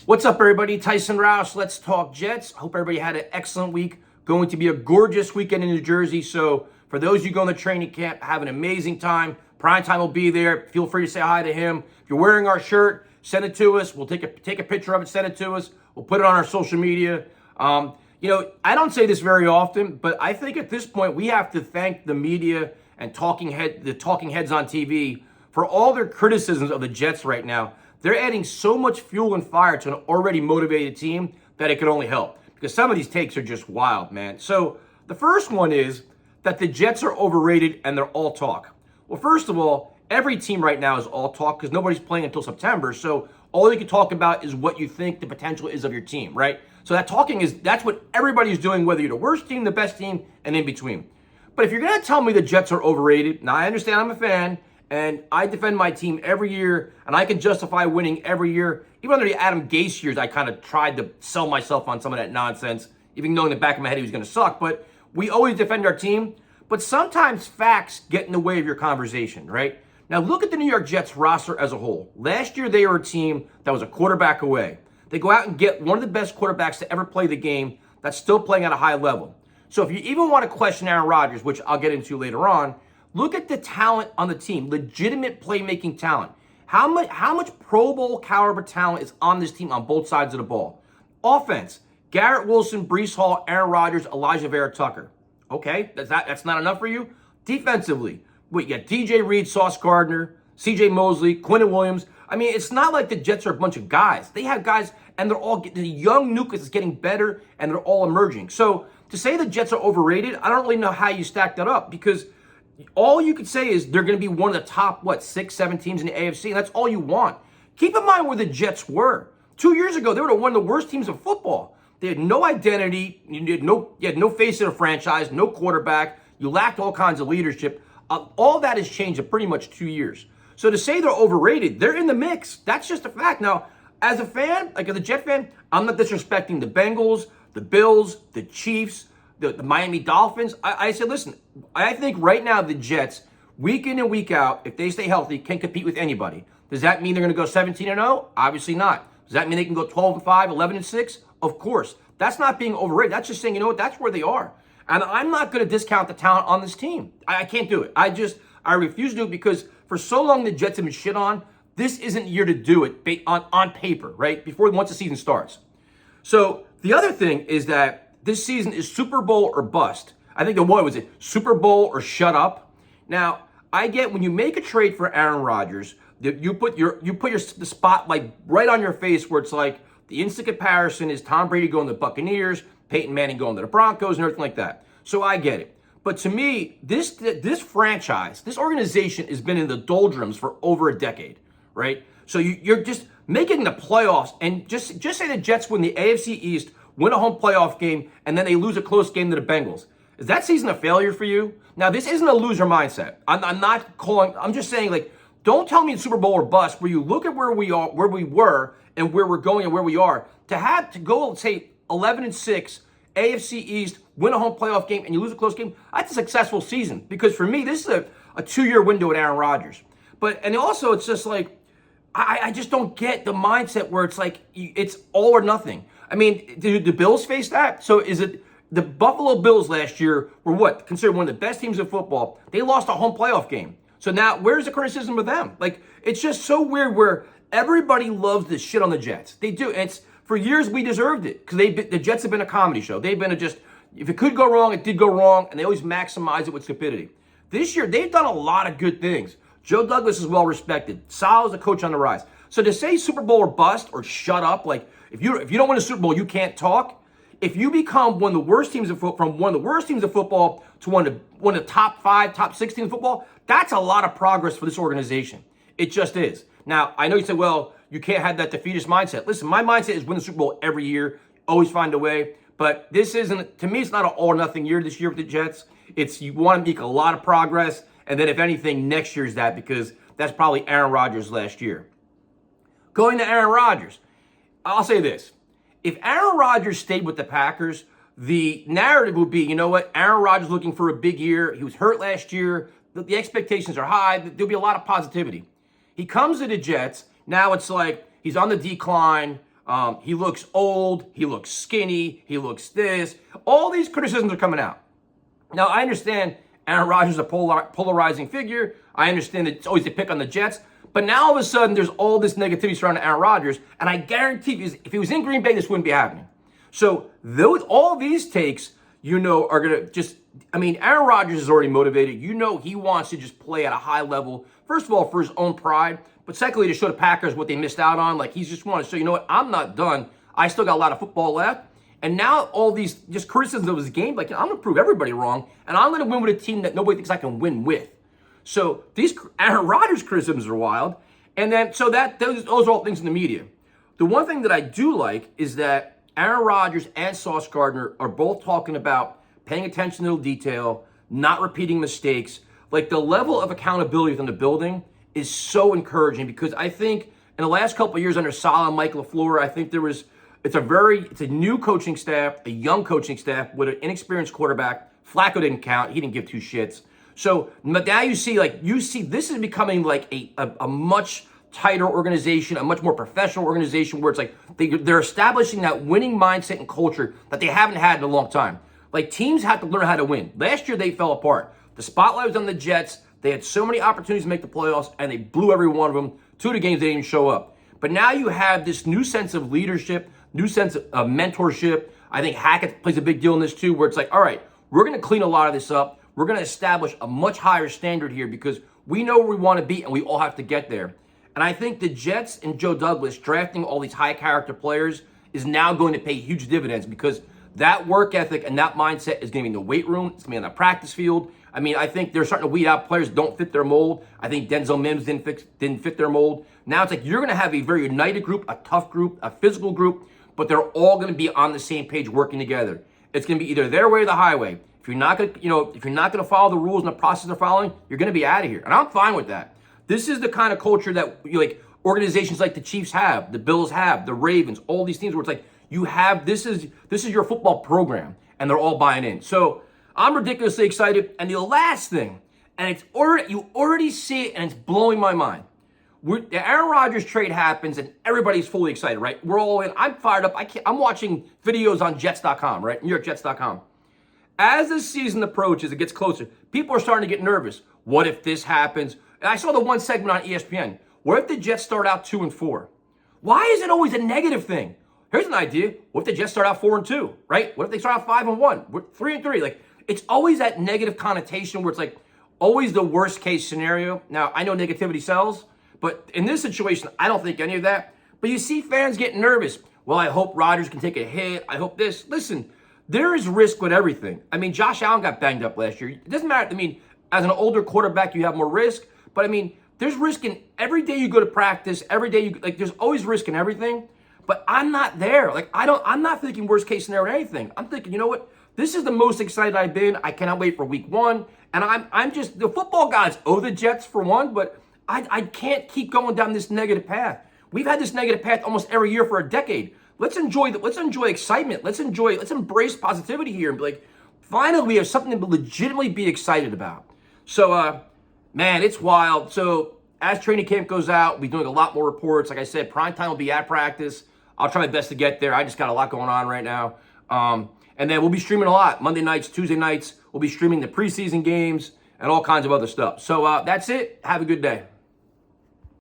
What's up, everybody? Tyson Roush. Let's talk Jets. Hope everybody had an excellent week. Going to be a gorgeous weekend in New Jersey. So for those of you going to training camp, have an amazing time. Primetime will be there. Feel free to say hi to him. If you're wearing our shirt, send it to us. We'll take a picture of it, send it to us. We'll put it on our social media. I don't say this very often, but I think at this point we have to thank the media and the talking heads on TV for all their criticisms of the Jets right now. They're adding so much fuel and fire to an already motivated team that it could only help. Because some of these takes are just wild, man. So the first one is that the Jets are overrated and they're all talk. Well, first of all, every team right now is all talk because nobody's playing until September. So all you can talk about is what you think the potential is of your team, right? So that's what everybody's doing, whether you're the worst team, the best team, and in between. But if you're going to tell me the Jets are overrated, now I understand I'm a fan, and I defend my team every year, and I can justify winning every year. Even under the Adam Gase years, I kind of tried to sell myself on some of that nonsense, even knowing in the back of my head he was going to suck. But we always defend our team. But sometimes facts get in the way of your conversation, right? Now look at the New York Jets roster as a whole. Last year, they were a team that was a quarterback away. They go out and get one of the best quarterbacks to ever play the game that's still playing at a high level. So if you even want to question Aaron Rodgers, which I'll get into later on, look at the talent on the team, legitimate playmaking talent. How much Pro Bowl caliber talent is on this team on both sides of the ball? Offense, Garrett Wilson, Breece Hall, Aaron Rodgers, Elijah Vera Tucker. Okay, that's not enough for you? Defensively, you got DJ Reed, Sauce Gardner, CJ Mosley, Quinton Williams. I mean, it's not like the Jets are a bunch of guys. They have guys, and the young nucleus is getting better, and they're all emerging. So to say the Jets are overrated, I don't really know how you stack that up because all you could say is they're going to be one of the top, 6, 7 teams in the AFC, and that's all you want. Keep in mind where the Jets were. 2 years ago, they were one of the worst teams in football. They had no identity. You had no face of the franchise, no quarterback. You lacked all kinds of leadership. All that has changed in pretty much 2 years. So to say they're overrated, they're in the mix. That's just a fact. Now, as a fan, like as a Jet fan, I'm not disrespecting the Bengals, the Bills, the Chiefs, the Miami Dolphins. I said, listen, I think right now the Jets, week in and week out, if they stay healthy, can compete with anybody. Does that mean they're going to go 17-0? Obviously not. Does that mean they can go 12-5, 11-6? Of course. That's not being overrated. That's just saying, you know what, that's where they are. And I'm not going to discount the talent on this team. I can't do it. I refuse to do it because for so long the Jets have been shit on. This isn't the year to do it on paper, right? Once the season starts. So the other thing is that this season is Super Bowl or bust. I think was it Super Bowl or shut up. Now I get when you make a trade for Aaron Rodgers, you put the spotlight right on your face where it's like the instant comparison is Tom Brady going to the Buccaneers, Peyton Manning going to the Broncos, and everything like that. So I get it. But to me, this franchise, this organization has been in the doldrums for over a decade, right? So you're just making the playoffs and just say the Jets win the AFC East, win a home playoff game, and then they lose a close game to the Bengals. Is that season a failure for you? Now, this isn't a loser mindset. I'm just saying, don't tell me it's Super Bowl or bust where you look at where we were and where we're going and where we are. To go, say, 11-6, AFC East, win a home playoff game, and you lose a close game, that's a successful season. Because for me, this is a 2-year window with Aaron Rodgers. And also, it's just like, I just don't get the mindset where it's like, it's all or nothing. I mean, did the Bills face that? So is it the Buffalo Bills last year were considered one of the best teams in football? They lost a home playoff game. So now, where's the criticism of them? It's just so weird where everybody loves this shit on the Jets. They do. And for years, we deserved it because the Jets have been a comedy show. They've been if it could go wrong, it did go wrong, and they always maximize it with stupidity. This year, they've done a lot of good things. Joe Douglas is well respected. Sal is a coach on the rise. So to say Super Bowl or bust or shut up, if you don't win a Super Bowl, you can't talk. If you become one of the worst teams from one of the worst teams of football to one of the top 5, top 6 teams of football, that's a lot of progress for this organization. It just is. Now, I know you say, well, you can't have that defeatist mindset. Listen, my mindset is win the Super Bowl every year, always find a way. But this isn't, to me, it's not an all or nothing year this year with the Jets. You want to make a lot of progress. And then if anything, next year's that because that's probably Aaron Rodgers last year. Going to Aaron Rodgers, I'll say this. If Aaron Rodgers stayed with the Packers, the narrative would be, you know what, Aaron Rodgers looking for a big year. He was hurt last year. The expectations are high. There'll be a lot of positivity. He comes to the Jets. Now it's like he's on the decline. He looks old. He looks skinny. He looks this. All these criticisms are coming out. Now, I understand Aaron Rodgers is a polarizing figure. I understand that it's always a pick on the Jets. But now, all of a sudden, there's all this negativity surrounding Aaron Rodgers. And I guarantee you, if he was in Green Bay, this wouldn't be happening. So all these takes, are going to just, Aaron Rodgers is already motivated. He wants to just play at a high level, first of all, for his own pride, but secondly, to show the Packers what they missed out on. Like, he's just want to show, I'm not done. I still got a lot of football left. And now all these just criticisms of his game, like, I'm going to prove everybody wrong, and I'm going to win with a team that nobody thinks I can win with. So these Aaron Rodgers criticisms are wild. And then, so those are all things in the media. The one thing that I do like is that Aaron Rodgers and Sauce Gardner are both talking about paying attention to detail, not repeating mistakes. Like, the level of accountability within the building is so encouraging, because I think in the last couple of years under Saleh and Mike LaFleur, I think it's a new coaching staff, a young coaching staff with an inexperienced quarterback. Flacco didn't count. He didn't give two shits. So now you see this is becoming like a much tighter organization, a much more professional organization, where it's like they're establishing that winning mindset and culture that they haven't had in a long time. Like, teams have to learn how to win. Last year, they fell apart. The spotlight was on the Jets. They had so many opportunities to make the playoffs, and they blew every one of them. 2 of the games, they didn't show up. But now you have this new sense of leadership, new sense of mentorship. I think Hackett plays a big deal in this too, where it's like, all right, we're going to clean a lot of this up. We're going to establish a much higher standard here, because we know where we want to be, and we all have to get there. And I think the Jets and Joe Douglas drafting all these high-character players is now going to pay huge dividends, because that work ethic and that mindset is going to be in the weight room. It's going to be on the practice field. I think they're starting to weed out players that don't fit their mold. I think Denzel Mims didn't fit their mold. Now it's like you're going to have a very united group, a tough group, a physical group, but they're all going to be on the same page working together. It's going to be either their way or the highway. If you're not going to follow the rules and the process they're following, you're going to be out of here. And I'm fine with that. This is the kind of culture that organizations like the Chiefs have, the Bills have, the Ravens, all these teams where it's like this is your football program, and they're all buying in. So I'm ridiculously excited. And the last thing, and you already see it, and it's blowing my mind. The Aaron Rodgers trade happens, and everybody's fully excited, right? We're all in. I'm fired up. I'm watching videos on Jets.com, right? NewYorkJets.com. As the season approaches, it gets closer. People are starting to get nervous. What if this happens? And I saw the one segment on ESPN. What if the Jets start out 2-4? Why is it always a negative thing? Here's an idea. What if the Jets start out 4-2, right? What if they start out 5-1? 3-3. Like, it's always that negative connotation where it's like always the worst case scenario. Now, I know negativity sells, but in this situation, I don't think any of that. But you see fans getting nervous. Well, I hope Rodgers can take a hit. I hope this. Listen, there is risk with everything. Josh Allen got banged up last year. It doesn't matter. As an older quarterback, you have more risk. But there's risk in every day you go to practice. Every day there's always risk in everything. But I'm not there. I'm not thinking worst case scenario or anything. I'm thinking, you know what? This is the most excited I've been. I cannot wait for week 1. And I'm just, the football gods owe the Jets for one, but I can't keep going down this negative path. We've had this negative path almost every year for a decade. Let's enjoy excitement. Let's embrace positivity here and be like, finally we have something to legitimately be excited about. So, man, it's wild. So as training camp goes out, we'll be doing a lot more reports. Like I said, primetime will be at practice. I'll try my best to get there. I just got a lot going on right now. And then we'll be streaming a lot. Monday nights, Tuesday nights, we'll be streaming the preseason games and all kinds of other stuff. So that's it. Have a good day.